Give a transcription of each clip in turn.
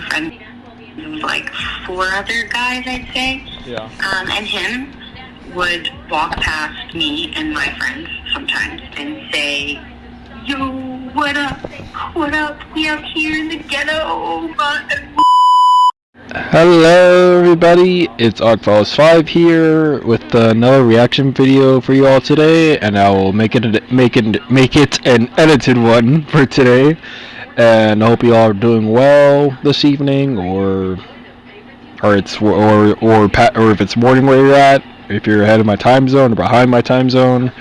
friends, like 4 other guys, I'd say. Yeah. And him would walk past me and my friends sometimes and say, "Yo, what up? What up? We out here in the ghetto." Hello everybody, it's Archvile S5 here with another reaction video for you all today, and I will make it an edited one for today. And I hope you all are doing well this evening, or if it's morning where you're at, if you're ahead of my time zone or behind my time zone.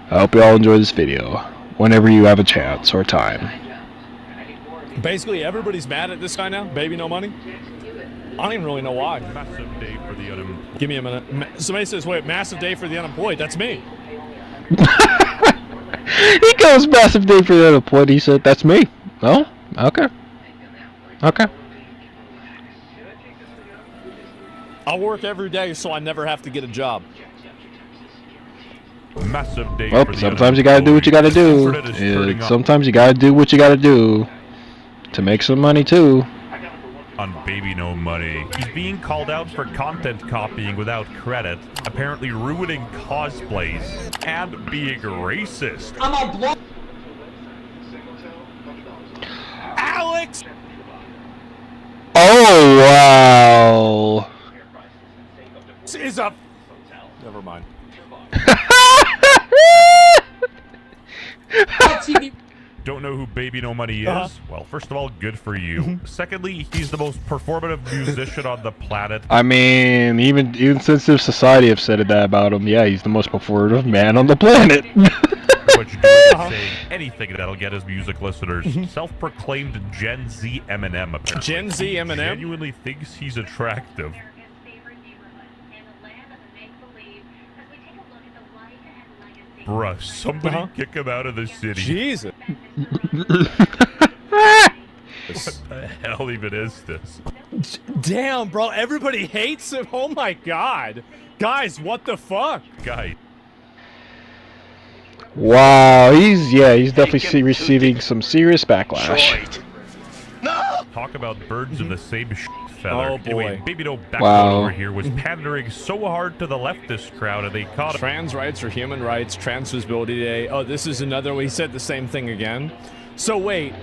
I hope you all enjoy this video whenever you have a chance or time. Basically, everybody's mad at this guy now. Bbno money. I don't even really know why. Massive day for the unemployed. Give me a minute. Somebody says, "Wait, massive day for the unemployed." That's me. He goes, "Massive day for the unemployed." He said, "That's me." Oh, okay. Okay. I'll work every day so I never have to get a job. Massive day Well, for the sometimes you gotta do what you gotta do. Sometimes you gotta do what you gotta do to make some money too. On Bbno money. He's being called out for content copying without credit, apparently ruining cosplays, and being racist. I'm a block. Alex! Oh, wow. This is a... Never mind. Don't know who Bbno money is? Well, first of all, good for you. Secondly, he's the most performative musician on the planet. I mean, even sensitive society have said that about him. Yeah, he's the most performative man on the planet. What you doing saying anything that'll get his music listeners. Self-proclaimed Gen Z Eminem, apparently. Gen Z Eminem? Genuinely thinks he's attractive. Bruh, somebody kick him out of the city. Jesus. What the hell even is this? Damn, bro. Everybody hates him. Oh, my God. Guys, what the fuck? Guy. Wow, he's definitely receiving some serious backlash. Talk about birds of the same feather. Oh, boy. Anyway, Bbno Wow. over here was pandering so hard to the leftist crowd, and they caught him. Trans rights or human rights, Trans Visibility Day. Oh, this is another one. He said the same thing again. So, wait.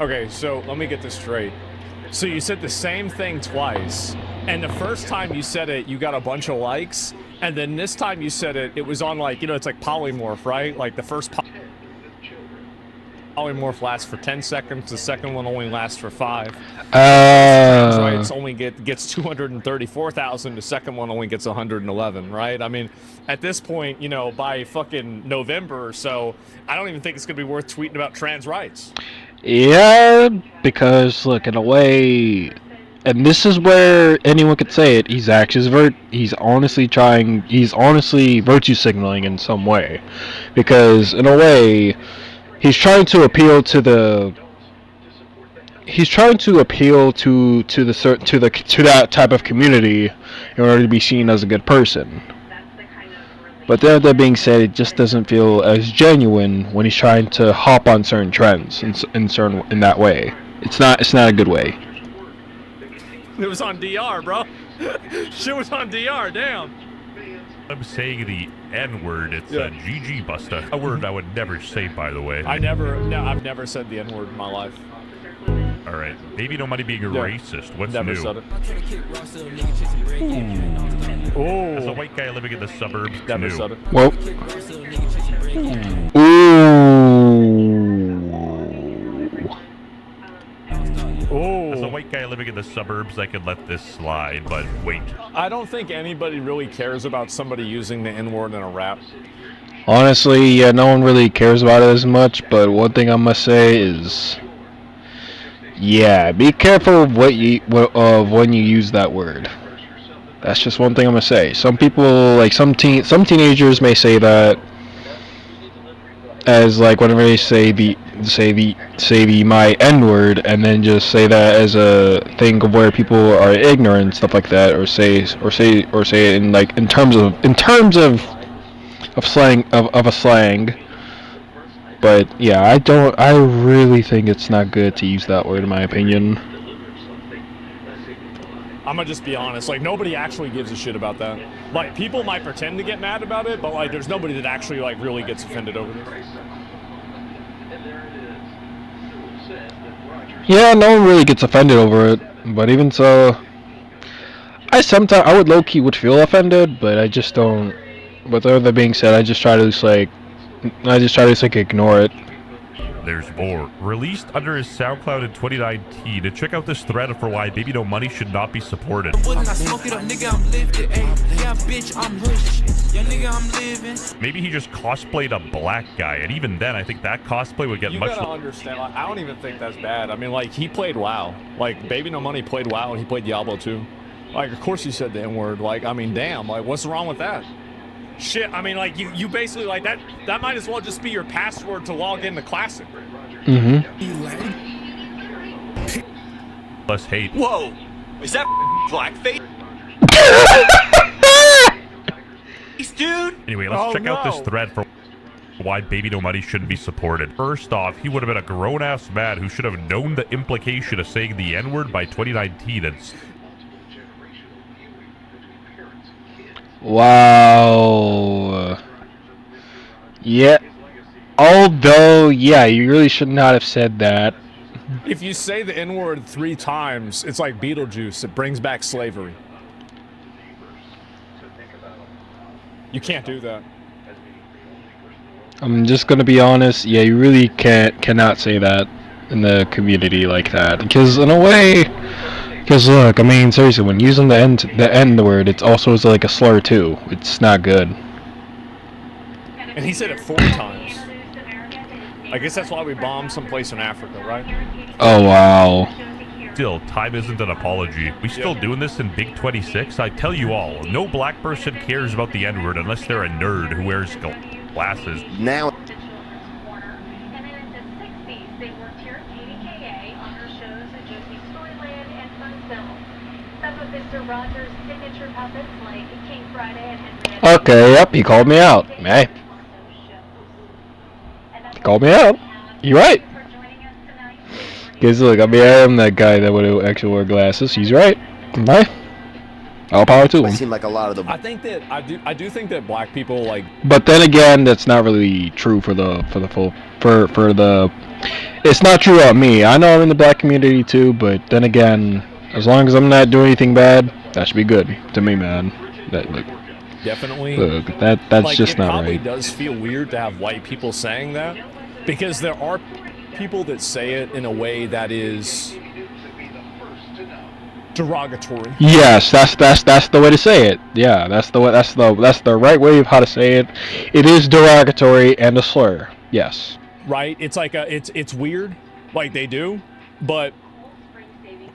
Okay, so let me get this straight. So you said the same thing twice, and the first time you said it, you got a bunch of likes, and then this time you said it, it was on, like, you know, it's like polymorph, right? Like, the first polymorph lasts for 10 seconds, the second one only lasts for 5. Trans rights only gets 234,000, the second one only gets 111, right? I mean, at this point, you know, by fucking November or so, I don't even think it's gonna be worth tweeting about trans rights. Yeah, because look, in a way, and this is where anyone could say it, he's honestly virtue signaling in some way, because in a way, he's trying to appeal to that type of community in order to be seen as a good person. But that being said, it just doesn't feel as genuine when he's trying to hop on certain trends in that way. It's not a good way. It was on DR, bro. Shit was on DR, damn. I'm saying the N-word. It's a GG buster. A word I would never say, by the way. I've never said the N-word in my life. All right, maybe nobody being racist. What's Never new? said it. As a white guy living in the suburbs, Never new. said it. Well, As a white guy living in the suburbs, I could let this slide, but wait. I don't think anybody really cares about somebody using the N-word in a rap. honestly, yeah, no one really cares about it as much. But one thing I must say is, yeah, be careful of when you use that word. That's just one thing I'm gonna say. Some people, like some teenagers, may say that as like whenever they say the my N-word, and then just say that as a thing of where people are ignorant and stuff like that, or say it in like in terms of slang. But yeah, I really think it's not good to use that word in my opinion. I'm gonna just be honest, like, nobody actually gives a shit about that. Like, people might pretend to get mad about it, but, like, there's nobody that actually, like, really gets offended over this. Yeah, no one really gets offended over it, but even so, I would low-key would feel offended, but I just don't. With all that being said, I just try to just ignore it. There's more. Released under his SoundCloud in 2019. To check out this thread for why Bbno money should not be supported. Maybe he just cosplayed a black guy, and even then, I think that cosplay would get much. You gotta understand. Like, I don't even think that's bad. I mean, like, he played WoW. Like, Bbno money played WoW, and he played Diablo too. Like, of course he said the N-word. Like, I mean, damn. Like, what's wrong with that? Shit, I mean, like, you basically, like, that might as well just be your password to log into Classic. Mm-hmm. Less hate. Whoa! Is that blackface? Dude! Anyway, let's check out this thread for why Bbno money shouldn't be supported. First off, he would have been a grown-ass man who should have known the implication of saying the N-word by 2019 and... Wow. Yeah. Although, yeah, you really should not have said that. If you say the N-word 3 times, it's like Beetlejuice. It brings back slavery. You can't do that. I'm just gonna be honest. Yeah, you really cannot say that in the community like that, because in a way, because look, I mean, seriously, when using the N word, it's also like a slur too. It's not good. And he said it 4 times. I guess that's why we bombed someplace in Africa, right? Oh wow. Still, time isn't an apology. We still doing this in Big 26? I tell you all, no black person cares about the N-word unless they're a nerd who wears glasses. Now... Okay, yep, he called me out. Hey. He called me out. You're right. Because look, I mean, I am that guy that would actually wear glasses. He's right. Right. All power to him. Seem like a lot of them. I think that I do think that black people like. But then again, that's not really true for the. It's not true about me. I know I'm in the black community too, but then again, as long as I'm not doing anything bad, that should be good to me, man. That look. Definitely. Look, that's like, just not right. It probably does feel weird to have white people saying that, because there are people that say it in a way that is derogatory. Yes, that's the way to say it. Yeah, that's the right way of how to say it. It is derogatory and a slur. Yes. Right? It's like it's weird, like they do, but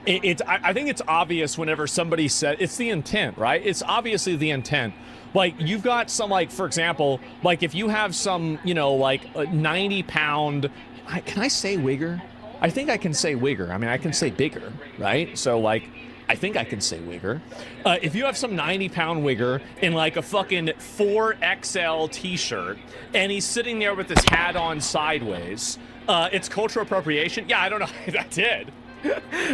I think it's obvious whenever somebody said it's the intent, right? It's obviously the intent. Like, you've got some, like, for example, like, if you have some, you know, like, a 90-pound... Can I say wigger? I think I can say wigger. I mean, I can say bigger, right? So, like, I think I can say wigger. If you have some 90-pound wigger in, like, a fucking 4XL T-shirt, and he's sitting there with his hat on sideways, it's cultural appropriation? Yeah, I don't know. I did.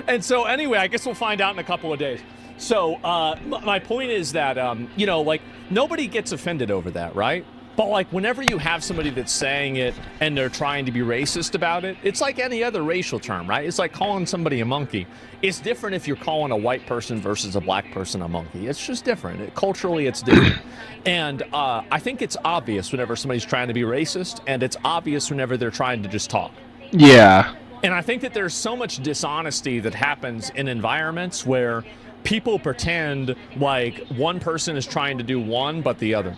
And so, anyway, I guess we'll find out in a couple of days. So, my point is that, you know, like, nobody gets offended over that, right? But, like, whenever you have somebody that's saying it and they're trying to be racist about it, it's like any other racial term, right? It's like calling somebody a monkey. It's different if you're calling a white person versus a black person a monkey. It's just different. Culturally, it's different. And I think it's obvious whenever somebody's trying to be racist, and it's obvious whenever they're trying to just talk. Yeah. And I think that there's so much dishonesty that happens in environments where people pretend like one person is trying to do one, but the other.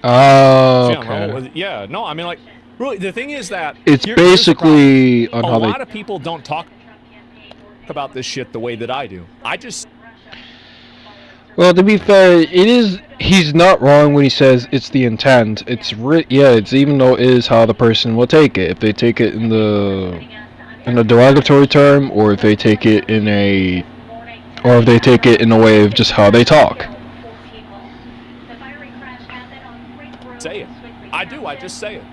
Oh, okay. Yeah, no, I mean, like, really, the thing is that... It's basically on how a lot of people don't talk about this shit the way that I do. I just... Well, to be fair, he's not wrong when he says it's the intent. It's even though it is how the person will take it. If they take it in a derogatory term, or if they take it in a way of just how they talk. Say it. I do. I just say it.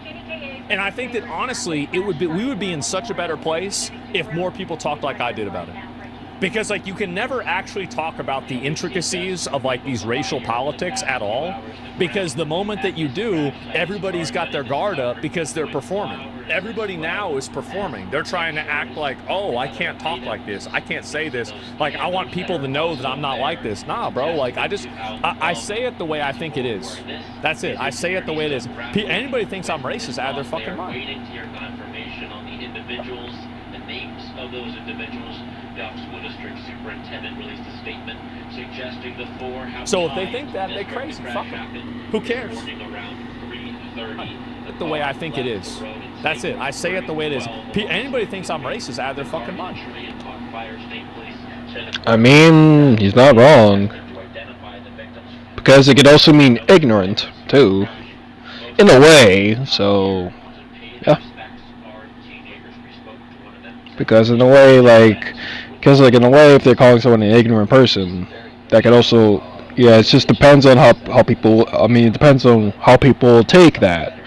And I think that honestly, we would be in such a better place if more people talked like I did about it. Because like you can never actually talk about the intricacies of like these racial politics at all, because the moment that you do, everybody's got their guard up because they're performing. Everybody now is performing. They're trying to act like, oh, I can't talk like this. I can't say this. Like, I want people to know that I'm not like this. Nah, bro. Like, I say it the way I think it is. That's it. I say it the way it is. Anybody thinks I'm racist out of their fucking mind. Waiting to your confirmation on the individuals, the names of those individuals. The School District Superintendent released a statement suggesting the four have. So if they think that, they're crazy. Fuck them. Who cares? The way I think it is. That's it. I say it the way it is. Anybody thinks I'm racist out of their fucking mind. I mean, he's not wrong. Because it could also mean ignorant, too. In a way, so... yeah. Because in a way, like... Because, like, in a way, if they're calling someone an ignorant person, that could also... yeah, it just depends on how people... I mean, it depends on how people take that.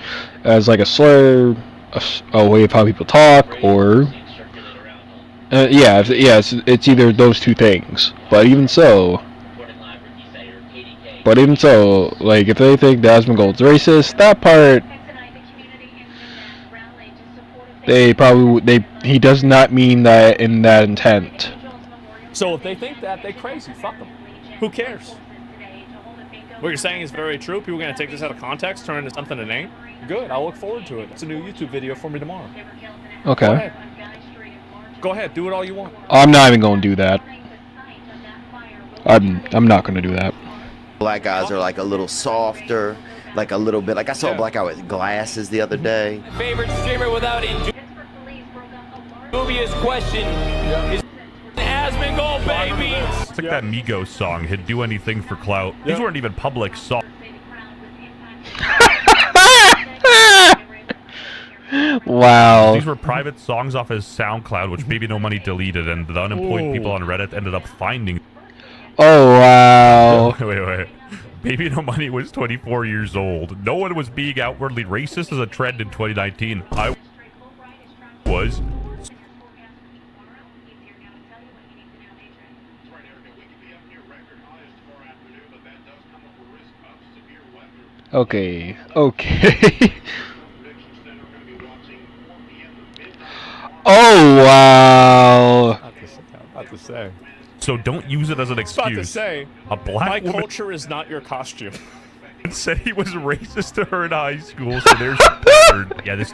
As, like, a slur, a way of how people talk, or... it's either those two things. But even so, like, if they think Desmond Gold's racist, that part... he does not mean that in that intent. So if they think that, they're crazy. Fuck them. Who cares? What you're saying is very true. People are going to take this out of context, turn it into something to name. Good. I'll look forward to it. It's a new YouTube video for me tomorrow. Okay. Go ahead. Do it all you want. I'm not even going to do that. I'm not going to do that. Black guys are like a little softer, like a little bit. Like I saw a black guy with glasses the other day. Favorite streamer without dubious question is Asmongold, baby. It's like that Migos song, he'd do anything for clout. These weren't even public songs. Wow. These were private songs off his SoundCloud, which Bbno Money deleted, and the unemployed people on Reddit ended up finding. Oh, wow. Wait. Bbno Money was 24 years old. No one was being outwardly racist as a trend in 2019. I was. Okay. Oh, wow. About to say. So don't use it as an excuse. About to say. A black my woman culture is not your costume. said he was racist to her in high school, so there's your pattern. Yeah, this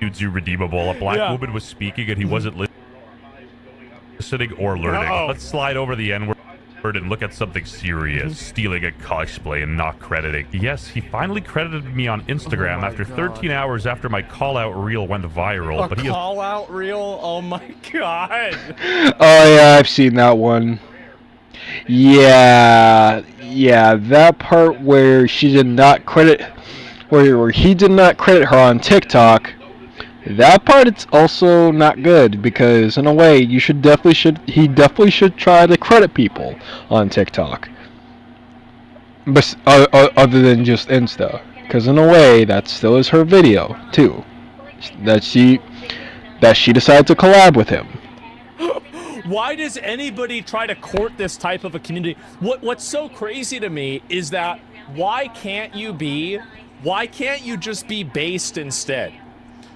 dude's irredeemable. A black woman was speaking and he wasn't listening or learning. Let's slide over the N-word and look at something serious. Stealing a cosplay and not crediting. Yes, he finally credited me on Instagram after 13 hours after my call-out reel went viral. But call-out reel? Oh my god. Oh yeah, I've seen that one. Yeah, that part where she did not credit, where he did not credit her on TikTok. That part, it's also not good, because in a way he definitely should try to credit people on TikTok, but other than just Insta, because in a way that still is her video too, that she decided to collab with him. Why does anybody try to court this type of a community? What's so crazy to me is that why can't you just be based instead?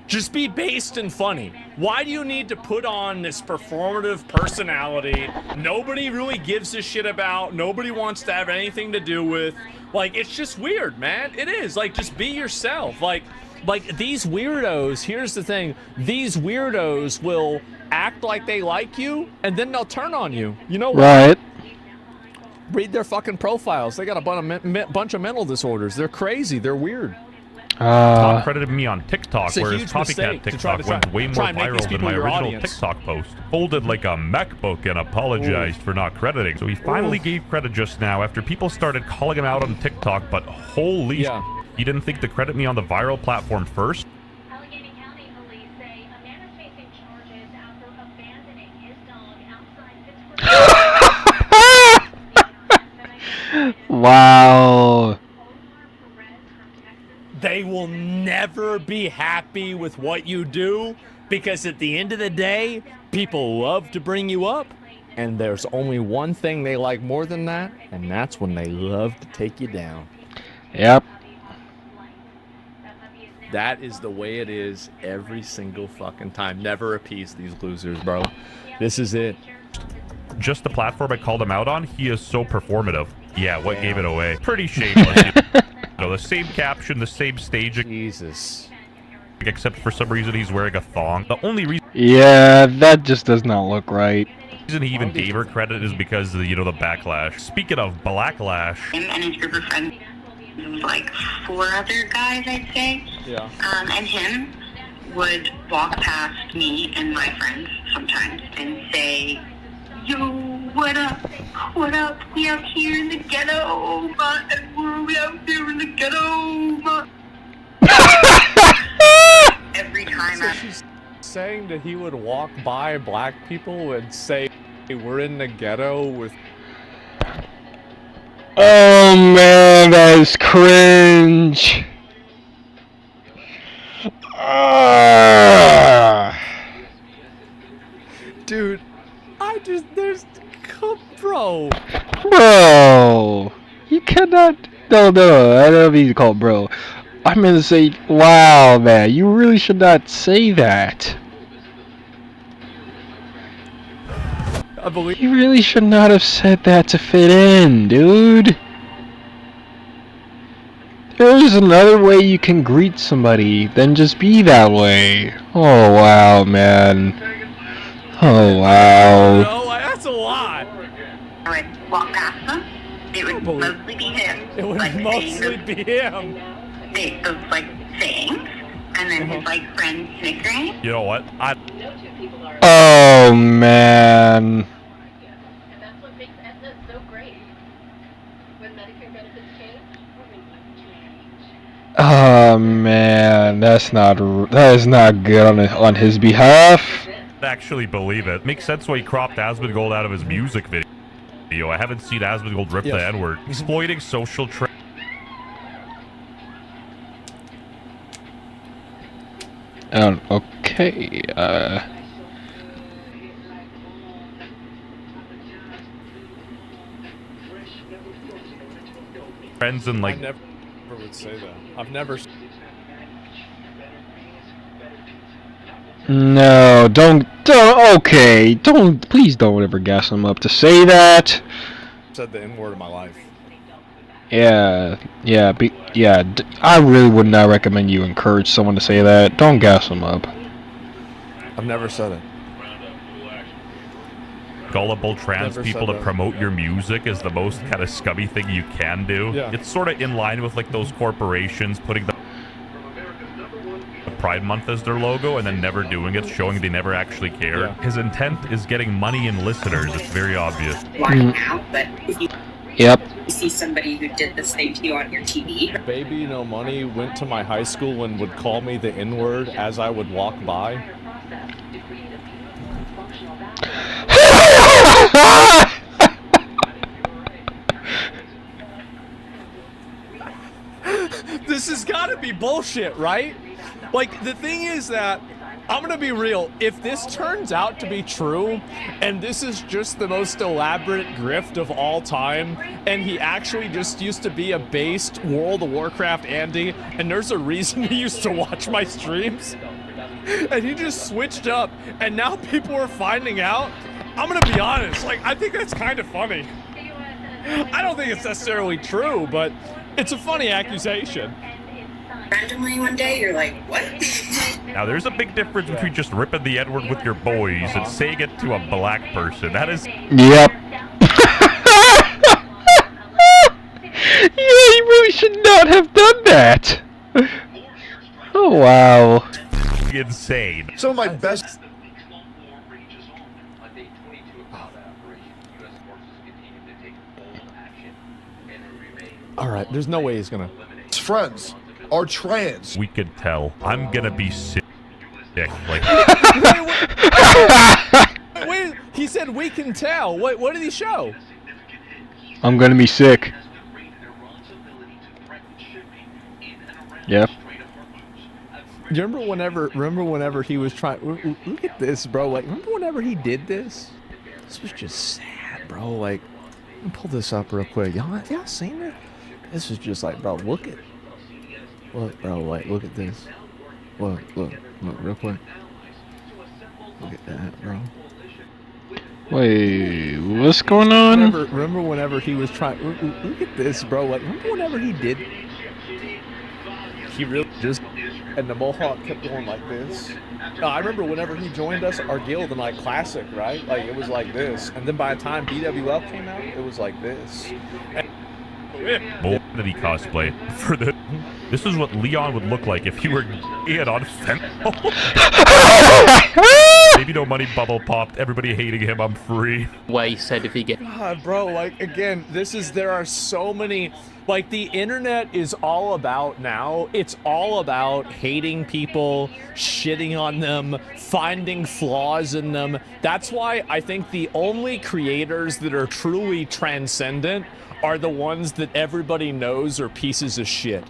Just be based and funny. Why do you need to put on this performative personality nobody really gives a shit about, nobody wants to have anything to do with? Like, it's just weird, man. It is. Like, just be yourself. Like these weirdos, here's the thing. These weirdos will act like they like you, and then they'll turn on you. You know what? Right. Read their fucking profiles. They got a bunch of mental disorders. They're crazy. They're weird. Tom credited me on TikTok, whereas copycat TikTok went way more viral than my original TikTok post. Folded like a MacBook and apologized for not crediting. So he finally gave credit just now after people started calling him out on TikTok, but holy he didn't think to credit me on the viral platform first? Allegheny County police say a man is facing charges after abandoning his dog outside Pittsburgh. Wow. They will never never be happy with what you do, because at the end of the day, people love to bring you up, and there's only one thing they like more than that, and that's when they love to take you down. Yep. That is the way it is every single fucking time. Never appease these losers, bro. This is it. Just the platform I called him out on, he is so performative. Yeah, what gave it away? Pretty shameless. The same caption, the same staging. Jesus. Except for some reason he's wearing a thong. The only reason... Yeah, that just does not look right. The reason he even gave her credit is because of the, the backlash. Speaking of blacklash... Him and his group of friends, it was like 4 other guys, I'd say. Yeah. And him would walk past me and my friends sometimes and say, "Yo, what up? What up? We out here in the ghetto, we out here in the ghetto, Every time So she's saying that he would walk by black people and say, hey, we're in the ghetto with... Oh man, that is cringe. Dude, bro. Bro, you cannot. No, I don't mean to call it bro. I meant to say, wow, man, you really should not say that. I believe... You really should not have said that to fit in, dude. There's another way you can greet somebody than just be that way. Oh, wow, man. Oh, wow. No, that's a lot. I would walk past them. It would mostly be him. It would like, mostly be him. Those like sayings, and then his like friends snickering. You know what? Oh, man. And that's what makes Aetna so great. When Medicare benefits change, Oh, man. That is not good on his behalf. Actually believe it. Makes sense why he cropped Asmongold out of his music video. I haven't seen Asmongold rip the N-word. Exploiting social trends. Okay, Friends and like... I never would say that. I've never... No, please don't ever gas him up to say that. Said the N-word of my life. Yeah, I really would not recommend you encourage someone to say that. Don't gas them up. I've never said it. Gullible trans people to promote your music is the most kind of scummy thing you can do. Yeah. It's sort of in line with like those corporations putting the Pride Month as their logo and then never doing it, showing they never actually care. Yeah. His intent is getting money and listeners. It's very obvious. Why now? But if you see somebody who did this thing to you on your TV. Bbno Money went to my high school and would call me the N-word as I would walk by. This has got to be bullshit, right? Like, the thing is that, I'm gonna be real, if this turns out to be true, and this is just the most elaborate grift of all time, and he actually just used to be a based World of Warcraft Andy, and there's a reason he used to watch my streams, and he just switched up, and now people are finding out, I'm gonna be honest, like, I think that's kind of funny. I don't think it's necessarily true, but it's a funny accusation. Randomly one day, you're like, what? Now, there's a big difference between just ripping the N-word with your boys and saying it to a black person. That is... Yep. Yeah, you really should not have done that. Oh, wow. Insane. Some of my best... Alright, there's no way he's gonna... friends are trans. We could tell. I'm gonna be sick. Like... Wait, he said we can tell. What did he show? I'm gonna be sick. Yep. Remember whenever he was trying. Look at this, bro. Like, remember whenever he did this? This was just sad, bro. Like, let me pull this up real quick. Y'all seen it? This is just like, bro. Look, bro. Like, look at this. Look, real quick. Look at that, bro. Wait, what's going on? Remember whenever he was trying. Look at this, bro. Like, remember whenever he did. He really just. And the mohawk kept going like this. I remember whenever he joined us, our guild in like Classic, right? Like, it was like this. And then by the time BWL came out, it was like this. That he cosplay for the. This is what Leon would look like if he were in on fentanyl. Maybe no money bubble popped. Everybody hating him. I'm free. Where he said if he get. God, bro, like, again, there are so many. Like, the internet is all about now. It's all about hating people, shitting on them, finding flaws in them. That's why I think the only creators that are truly transcendent are the ones that everybody knows are pieces of shit.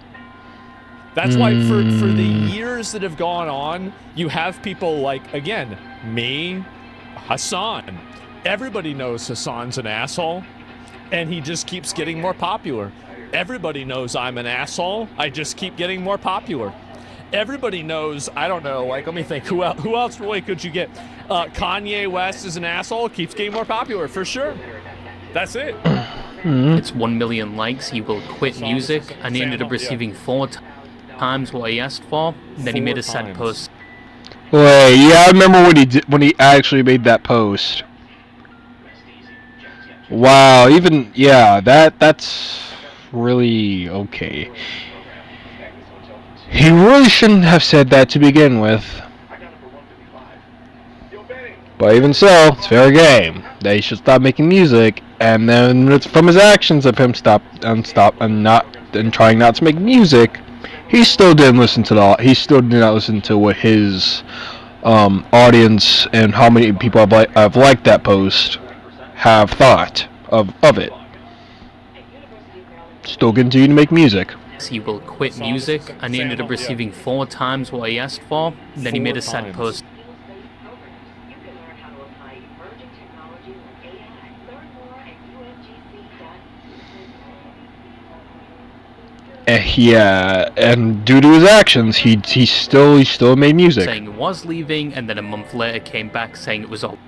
That's why for the years that have gone on, you have people like, again, me, Hassan. Everybody knows Hassan's an asshole, and he just keeps getting more popular. Everybody knows I'm an asshole. I just keep getting more popular. Everybody knows, I don't know, like, let me think, who else really could you get? Kanye West is an asshole, keeps getting more popular, for sure. That's it. It's 1 million likes, he will quit music, and he ended up receiving 4 times what he asked for. Then he made a sad post. Wait, yeah, I remember when he actually made that post. Wow, even yeah, that's really okay. He really shouldn't have said that to begin with. But even so, it's fair game. They should stop making music, and then it's from his actions of him trying not to make music. He still didn't listen to he still did not listen to what his audience and how many people have liked that post have thought of it. Still continue to make music. He will quit music, and he ended up receiving 4 times what he asked for. Then he made a sad post. Yeah, and due to his actions, he still made music. Saying he was leaving, and then a month later came back saying it was all.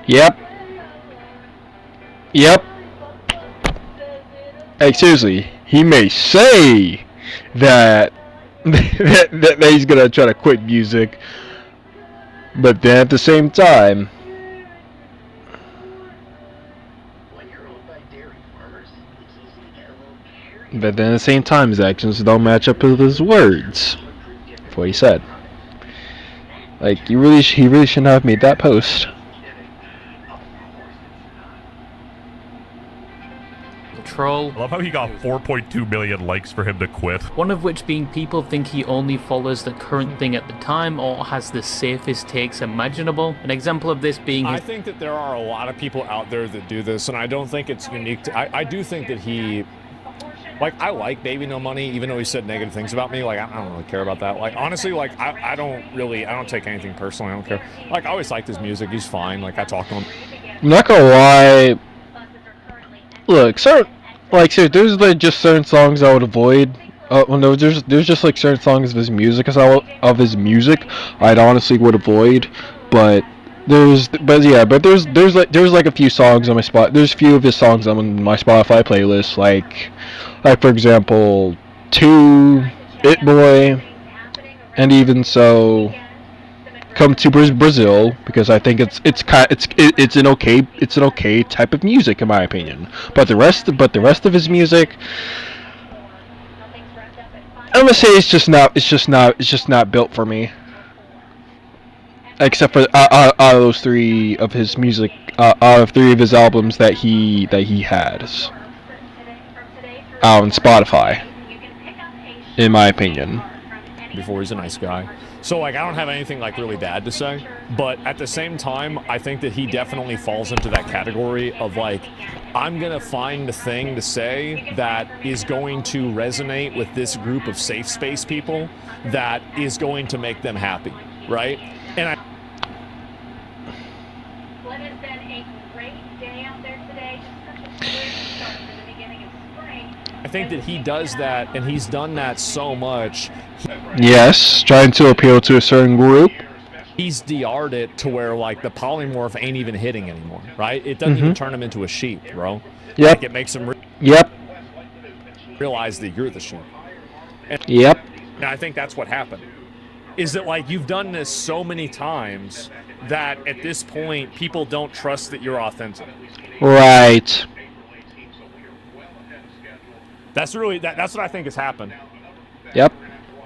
Yep. Like, seriously, he may say that that he's gonna try to quit music, but then at the same time, his actions don't match up with his words. That's what he said. Like, he really shouldn't have made that post. Troll. I love how he got 4.2 million likes for him to quit. One of which being people think he only follows the current thing at the time or has the safest takes imaginable. An example of this being I think that there are a lot of people out there that do this, and I don't think it's unique to... I do think that he... Like, I like Bbno Money, even though he said negative things about me. Like, I don't really care about that. Like, honestly, like, I don't take anything personally. I don't care. Like, I always liked his music. He's fine. Like, I talk to him. I'm not gonna lie. Look, there's like just certain songs I would avoid. No, there's just like certain songs of his music I'd honestly would avoid. But there's like a few songs on my spot. There's a few of his songs on my Spotify playlist, like for example, 2, It Boy, and even so, Come to Brazil, because I think it's an okay type of music in my opinion. But the rest of his music, I'm gonna say it's just not built for me. Except for out of those 3 of his music, out of 3 of his albums that he has on Spotify, in my opinion. Before he's a nice guy. So, like, I don't have anything, like, really bad to say. But at the same time, I think that he definitely falls into that category of, like, I'm going to find a thing to say that is going to resonate with this group of safe space people that is going to make them happy, right? And I... Well, it has been a great day out there today. Just such a good start to the beginning of spring. I think that he does that, and he's done that so much. Yes, trying to appeal to a certain group. He's DR'd it to where, like, the polymorph ain't even hitting anymore, right? It doesn't even turn him into a sheep, bro. Yep. Like, it makes him realize that you're the sheep. And and I think that's what happened. Is that, like, you've done this so many times that at this point, people don't trust that you're authentic. Right. That's really, that's what I think has happened. Yep.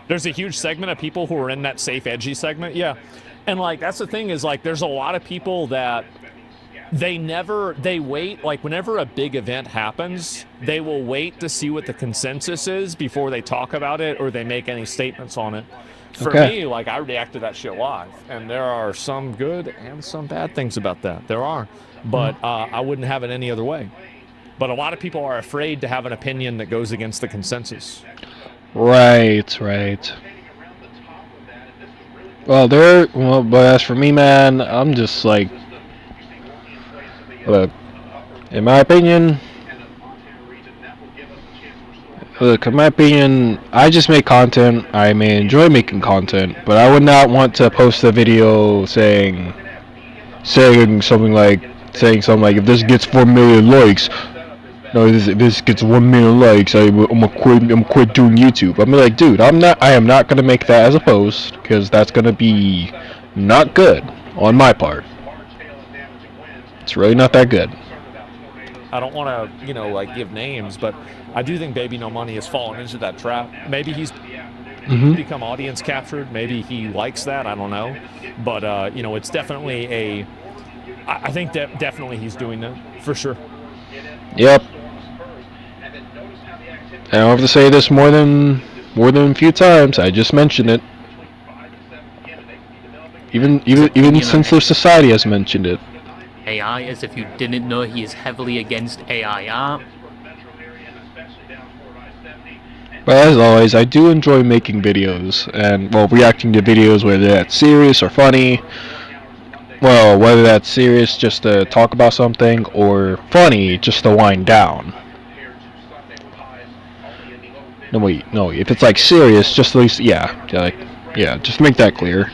There's a huge segment of people who are in that safe, edgy segment, yeah. And, like, that's the thing is, like, there's a lot of people that they wait, like, whenever a big event happens, they will wait to see what the consensus is before they talk about it or they make any statements on it. For me, like, I react to that shit live, and there are some good and some bad things about that. There are. But I wouldn't have it any other way. But a lot of people are afraid to have an opinion that goes against the consensus. Right. Well, but as for me, man, I'm just like, look, in my opinion, I just make content. I may enjoy making content, but I would not want to post a video saying something like, if this gets 4 million likes, no, if this gets 1 million likes, I'm quit doing YouTube. I'm like, dude, I am not gonna make that as a post, because that's gonna be not good on my part. It's really not that good. I don't want to, you know, like, give names, but I do think Bbno Money has fallen into that trap. Maybe he's become audience captured. Maybe he likes that. I don't know. But, you know, it's definitely I think that definitely he's doing that, for sure. Yep. I don't have to say this more than a few times. I just mentioned it. Even since the society has mentioned it. AI, as if you didn't know, he is heavily against AI art. But as always, I do enjoy making videos and, well, reacting to videos, whether that's serious or funny. Well, whether that's serious just to talk about something or funny just to wind down. No, wait, no, if it's like serious, just at least, just make that clear.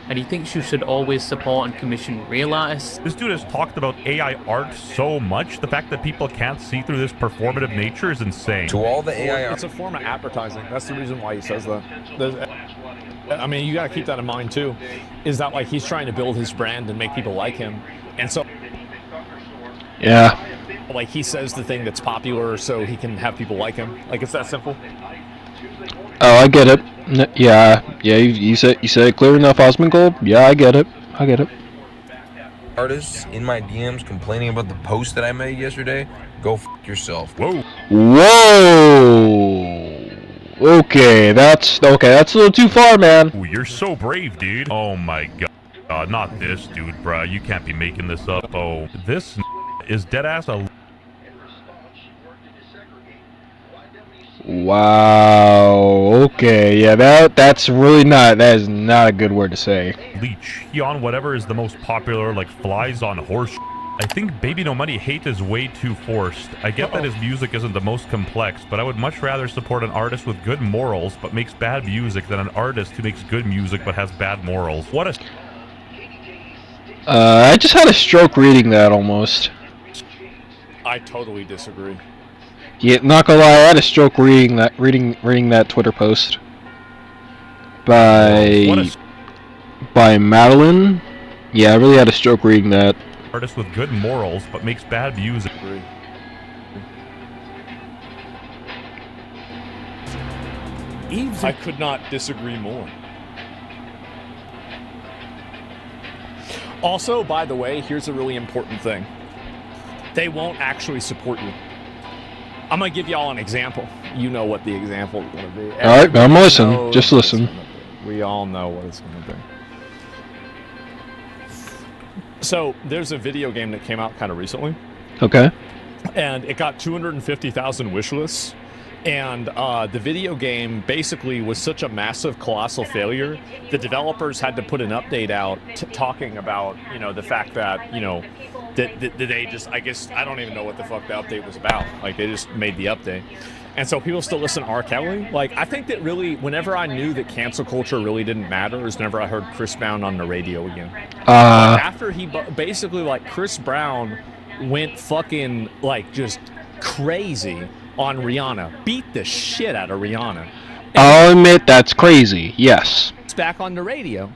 And he thinks you should always support and commission real artists. This dude has talked about AI art so much, the fact that people can't see through this performative nature is insane. To all the AI It's a form of advertising. That's the reason why he says that. I mean, you got to keep that in mind, too, is that, like, he's trying to build his brand and make people like him. And so, yeah, like, he says the thing that's popular so he can have people like him. Like, it's that simple. Oh, I get it. Yeah, you said it clear enough, Osmongold. Yeah, I get it. artists in my DMs complaining about the post that I made yesterday, go f yourself. Whoa. Okay, that's a little too far, man. Ooh, you're so brave, dude. Oh my god. Not this dude, bruh. You can't be making this up. Oh, this is deadass a... Wow. Okay. Yeah, that is not a good word to say. Leech. He on whatever is the most popular, like flies on horse. I think Bbno Money hate is way too forced. I get that his music isn't the most complex, but I would much rather support an artist with good morals but makes bad music than an artist who makes good music but has bad morals. What a... I just had a stroke reading that almost. I totally disagree. Yeah, not gonna lie, I had a stroke reading that Twitter post by Madeline. Yeah, I really had a stroke reading that. Artist with good morals but makes bad music. I could not disagree more. Also, by the way, here's a really important thing. They won't actually support you. I'm going to give y'all an example. You know what the example is going to be. Alright, I'm listening. Just listen. We all know what it's going to be. So there's a video game that came out kind of recently. Okay. And it got 250,000 wish lists. And the video game basically was such a massive, colossal failure. The developers had to put an update out talking about, you know, the fact that, you know, that they just, I guess, I don't even know what the fuck the update was about. Like, they just made the update. And so people still listen to R. Kelly. Like, I think that really, whenever I knew that cancel culture really didn't matter, is whenever I heard Chris Brown on the radio again. After he basically, like, Chris Brown went fucking, like, just crazy on Rihanna. Beat the shit out of Rihanna. And I'll admit that's crazy. Yes. it's back on the radio.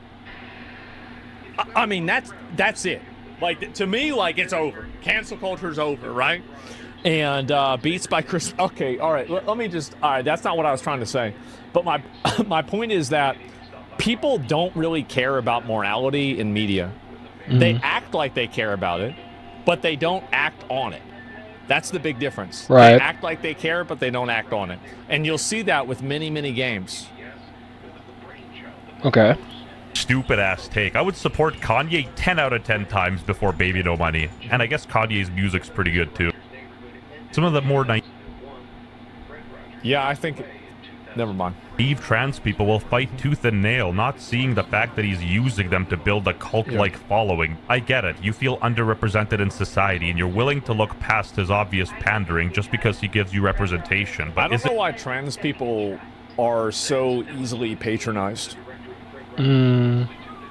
I mean, that's it. Like, to me, like, it's over. Cancel culture's over, right? And Beats by Chris. Okay, all right. Let me just. All right, that's not what I was trying to say. But my point is that people don't really care about morality in media. Mm-hmm. They act like they care about it, but they don't act on it. That's the big difference. Right. They act like they care, but they don't act on it. And you'll see that with many, many games. Okay. Stupid ass take. I would support Kanye 10 out of 10 times before Bbno money. And I guess Kanye's music's pretty good too. Some of the more Yeah, I think. Never mind. naive trans people will fight tooth and nail, not seeing the fact that he's using them to build a cult-like following. I get it. You feel underrepresented in society, and you're willing to look past his obvious pandering just because he gives you representation. But I don't know why trans people are so easily patronized.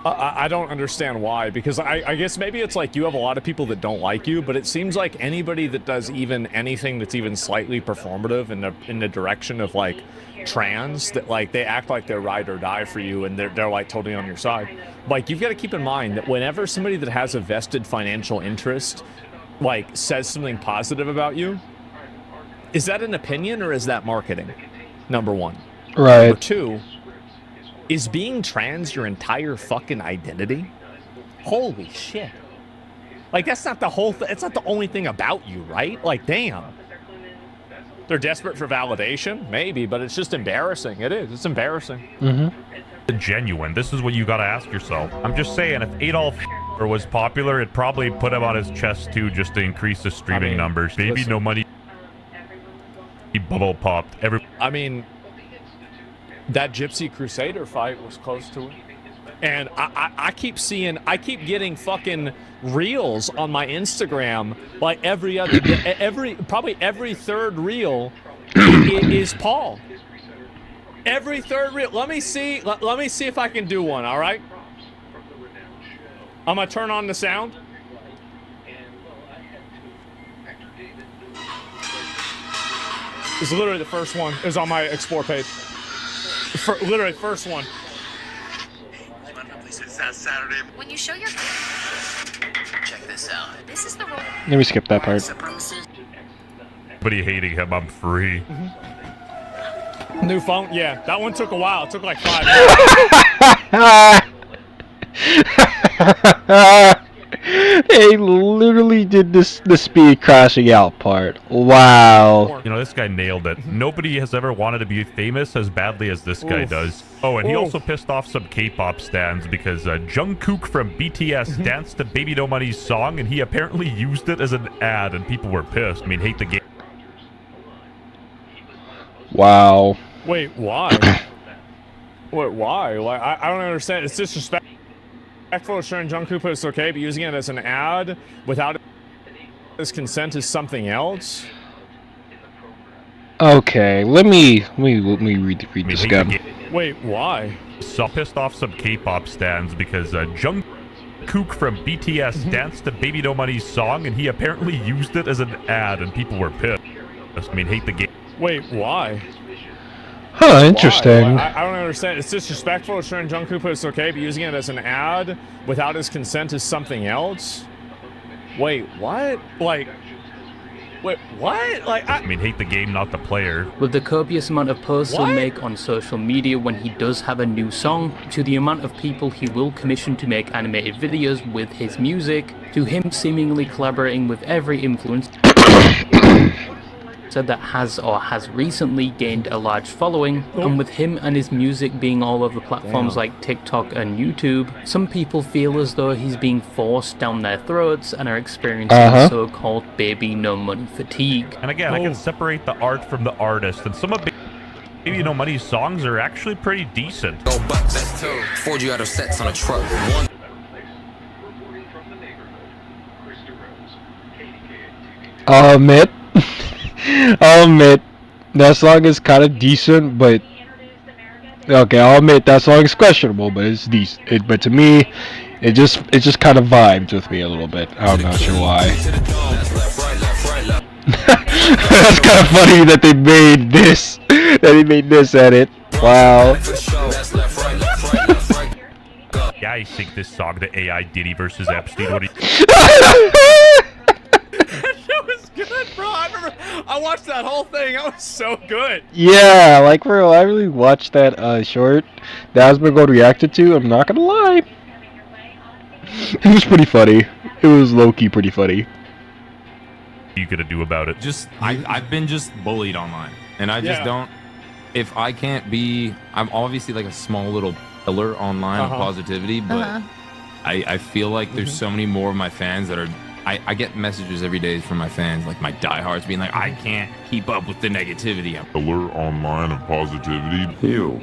I don't understand why, because I guess maybe it's like you have a lot of people that don't like you, but it seems like anybody that does even anything that's even slightly performative in the direction of like trans, that like they act like they're ride or die for you, and they're like totally on your side. Like, you've got to keep in mind that whenever somebody that has a vested financial interest like says something positive about you, is that an opinion or is that marketing? Number one. Right. Number two, is being trans your entire fucking identity? Holy shit. Like, that's not the whole it's not the only thing about you, right? Like, damn. They're desperate for validation? Maybe, but it's just embarrassing. It is. It's embarrassing. Mm-hmm. Genuine. This is what you gotta ask yourself. I'm just saying, if Adolf Hitler was popular, it probably put him on his chest too, just to increase the streaming numbers. Maybe no money. He bubble popped. I mean, that Gypsy Crusader fight was close to it. And I keep getting fucking reels on my Instagram, like probably every third reel is Paul. Every third reel. Let me see if I can do one, all right? I'm gonna turn on the sound. It's literally the first one. It was on my explore page. Literally first one. Saturday. When you show your check this out. This is the role. Let me skip that part. Somebody hating him, I'm free. New phone? Yeah, that one took a while. It took like 5 minutes. They literally did the speed crashing out part. Wow. You know, this guy nailed it. Nobody has ever wanted to be famous as badly as this guy does. Oh, and he also pissed off some K-pop stans because Jungkook from BTS danced to Bbno Money's song, and he apparently used it as an ad, and people were pissed. I mean, hate the game. Wow. Wait, why? Wait, why? Like, I don't understand. It's disrespectful of sharing Jungkook, but it's okay, but using it as an ad without his consent is something else? Okay, let me read this again. Wait, why? So pissed off some K-pop stans because Jungkook from BTS danced to Bbno Money's song, and he apparently used it as an ad, and people were pissed. I mean, hate the game. Wait, why? Huh, interesting. Why? I don't understand. It's disrespectful of sharing Jungkook, but it's okay, but using it as an ad without his consent is something else? Wait, what? Like, wait, what? Like, I mean, hate the game, not the player. With the copious amount of posts he'll make on social media when he does have a new song, to the amount of people he will commission to make animated videos with his music, to him seemingly collaborating with every influencer said that has recently gained a large following, and with him and his music being all over platforms like TikTok and YouTube, some people feel as though he's being forced down their throats and are experiencing so-called baby no money fatigue. And again, I can separate the art from the artist, and some of Baby No Money's songs are actually pretty decent. Go bucks, that's two. 4G out of sets on a truck. One. I'll admit, that song is kind of decent, but okay, I'll admit that song is questionable, but it's decent. But to me, it just kind of vibes with me a little bit. I'm not sure why. That's kind of funny that they made this. Edit. Wow. Yeah, I think this song, the AI Diddy versus Epstein. What do you? That was good, bro. I watched that whole thing. That was so good. Yeah, like bro, I really watched that short that Asmongold reacted to. I'm not gonna lie, it was pretty funny. It was low-key pretty funny. What are you gonna do about it? Just I've been just bullied online, and I just don't. If I can't be, I'm obviously like a small little pillar online of positivity, but I feel like there's so many more of my fans that are. I get messages every day from my fans, like my diehards, being like, I can't keep up with the negativity. Pillar online of positivity. You.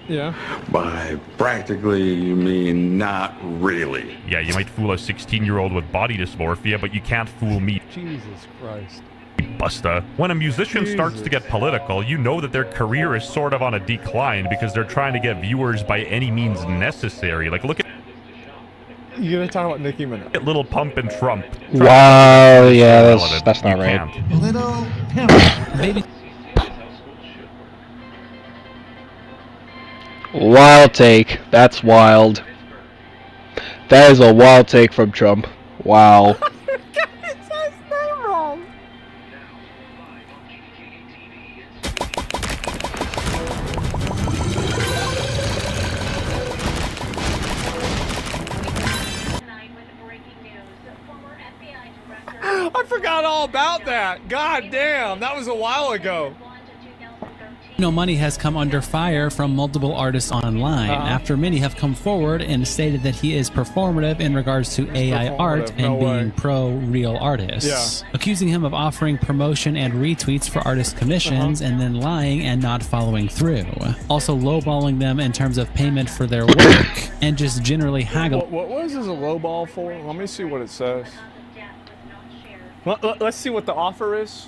Yeah. By practically, you mean not really. Yeah, you might fool a 16-year-old with body dysmorphia, but you can't fool me. Jesus Christ. Busta. When a musician starts to get political, you know that their career is sort of on a decline because they're trying to get viewers by any means necessary. Like, look at... You're gonna talk about Nicki Minaj. Little Pump and Trump. Wow, yeah, that's not right. Little Pimp. Baby. Wild take. That's wild. That is a wild take from Trump. Wow. I forgot all about that. God damn, that was a while ago. No Money has come under fire from multiple artists online after many have come forward and stated that he is performative in regards to AI art and being pro real artists, accusing him of offering promotion and retweets for artist commissions and then lying and not following through. Also lowballing them in terms of payment for their work and just generally haggling. What was this a lowball for? Let me see what it says. Let's see what the offer is.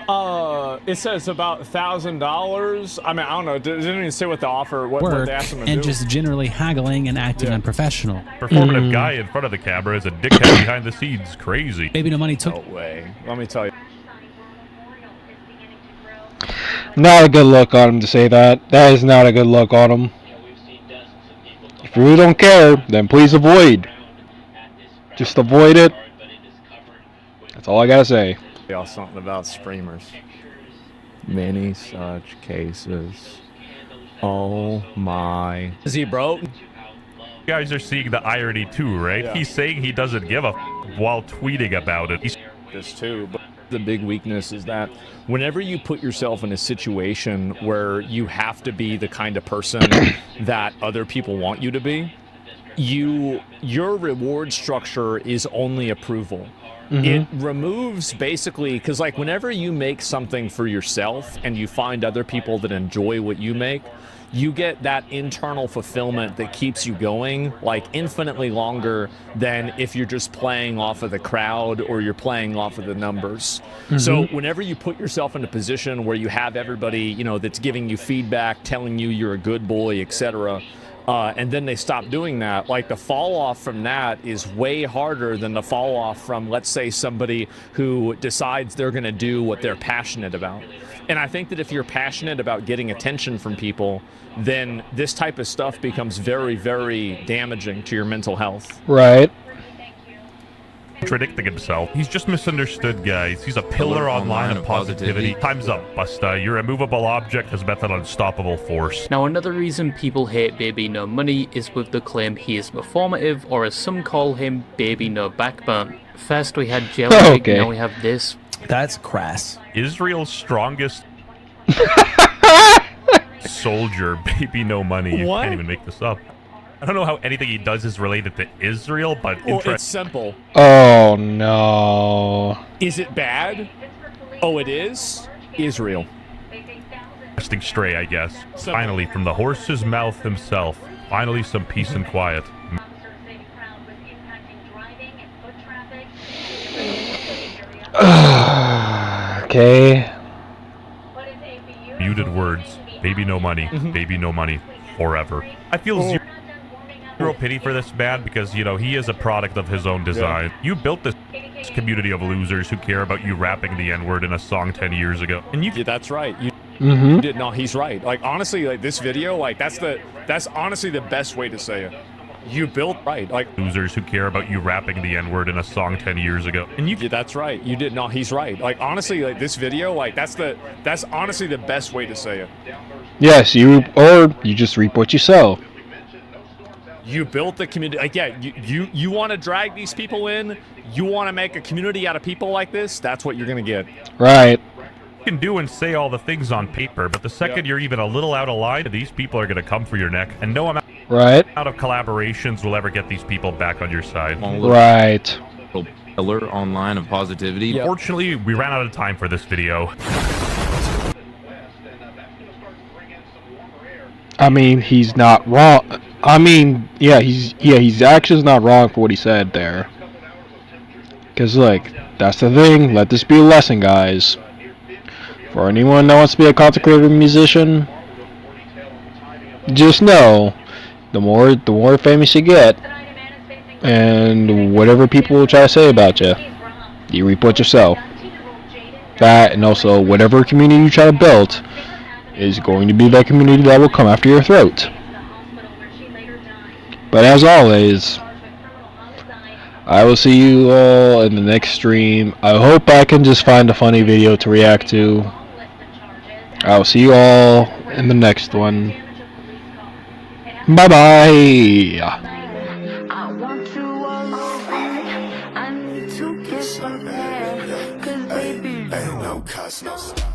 It says about $1,000. I mean, I don't know. It didn't even say what the offer, what they asked him to do. And just generally haggling and acting unprofessional. Performative guy in front of the camera is a dickhead behind the scenes. Crazy. Baby No Money took. No way. Let me tell you. Not a good look on him to say that. That is not a good look on him. If you really don't care, then please avoid. Just avoid it. That's all I gotta say. Y'all something about streamers. Many such cases. Oh my. Is he broke? You guys are seeing the irony too, right? Yeah. He's saying he doesn't give a while tweeting about it. He's this too, but the big weakness is that whenever you put yourself in a situation where you have to be the kind of person that other people want you to be, your reward structure is only approval. It removes basically, because like whenever you make something for yourself and you find other people that enjoy what you make, you get that internal fulfillment that keeps you going like infinitely longer than if you're just playing off of the crowd or you're playing off of the numbers. So whenever you put yourself in a position where you have everybody, you know, that's giving you feedback, telling you you're a good boy, etc., and then they stop doing that, like the fall off from that is way harder than the fall off from, let's say, somebody who decides they're going to do what they're passionate about. And I think that if you're passionate about getting attention from people, then this type of stuff becomes very, very damaging to your mental health. Right. contradicting himself. He's just misunderstood, guys. He's a pillar online of positivity. Time's up, Busta. Your immovable object has met an unstoppable force. Now, another reason people hate Baby No Money is with the claim he is performative, or as some call him, Baby No Backbone. First we had Jelly, now we have this. That's crass. Israel's strongest soldier, baby no money. You can't even make this up. I don't know how anything he does is related to Israel, but it's simple. Oh no. Is it bad? Oh, it is? Israel. Interesting stray, I guess. Finally, from the horse's mouth himself. Finally, some peace and quiet. Okay. Muted words. Baby no money. Baby no money. Forever. I feel zero pity for this man because, you know, he is a product of his own design. Yeah. You built this community of losers who care about you rapping the N-word in a song 10 years ago. And you... Yeah, that's right. You did not. He's right. Like, honestly, like, this video, like, that's honestly the best way to say it. You built right, like losers who care about you rapping the N-word in a song 10 years ago. And you... Yeah, that's right. You did not. He's right. Like, honestly, like, this video, like, that's honestly the best way to say it. Yes, you just reap what you sow. You built the community. Like, yeah, you want to drag these people in. You want to make a community out of people like this. That's what you're gonna get. Right. You can do and say all the things on paper, but the second you're even a little out of line, these people are gonna come for your neck, and no amount of collaborations will ever get these people back on your side. Right. Pillar online of positivity. Yep. Fortunately, we ran out of time for this video. I mean, he's not wrong. I mean, yeah, he's actually not wrong for what he said there. Cause like, that's the thing. Let this be a lesson, guys. For anyone that wants to be a content musician, just know, the more famous you get, and whatever people will try to say about you, you reap what you sow. That, and also whatever community you try to build, is going to be that community that will come after your throat. But as always, I will see you all in the next stream. I hope I can just find a funny video to react to. I'll see you all in the next one. Bye bye. I want you all over me. I need to get some air. 'Cause baby, ain't no cuss, no stop.